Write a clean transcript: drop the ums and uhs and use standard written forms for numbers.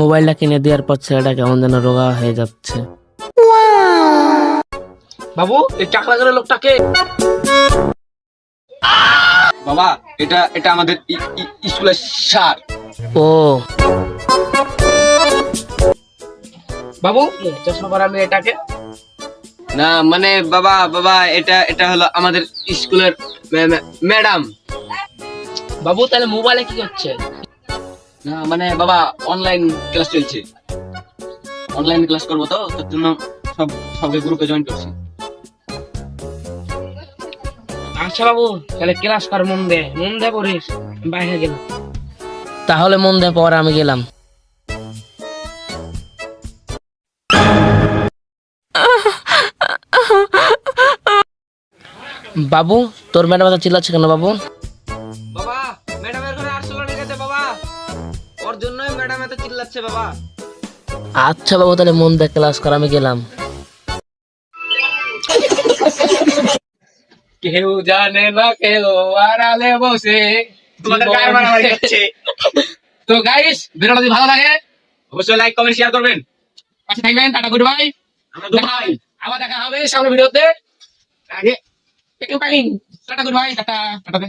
মোবাইলটা কিনে দেওয়ার পর ছেলেটা কেমন যেন রোগা হয়ে যাচ্ছে। বাবু এই টাকলা করে লোকটাকে। বাবা এটা এটা আমাদের স্কুলের স্যার। ও বাবু চশমা পরা মেয়েটাকে। না মানে বাবা বাবা এটা এটা হলো আমাদের স্কুলের ম্যাডাম। বাবু তাহলে মোবাইলে কি করছে? না মানে বাবা অনলাইন ক্লাস চলছে, অনলাইন ক্লাস করবো তো তার জন্য সবকে গ্রুপে জয়েন করছি। আচ্ছা বাবু তাহলে ক্লাস কর, মন দে পড়িস। বাইরে গেলাম। তাহলে মন দিয়ে পরে আমি গেলাম। বাবু তোর ম্যাডাম এত চিল্লাচ্ছে কেন বাবু? বাবা ম্যাডামের ঘরে আরশোলা লেগেছে বাবা, ওর জন্যই ম্যাডাম এত চিল্লাচ্ছে বাবা। আচ্ছা বাবু তাহলে মন দিয়ে ক্লাস কর, আমি গেলাম। কেউ জানে না কেউ আড়ালে বসে তোমাদের গায়ের মারামারি হচ্ছে। তো গাইস ভিডিওটা যদি ভালো লাগে অবশ্যই লাইক কমেন্ট শেয়ার করবেন। পাশে থাকবেন। Tata good bye. আমরা দুবাই আবার দেখা হবে সামনের ভিডিওতে। আগে tata good bye. Tata tata.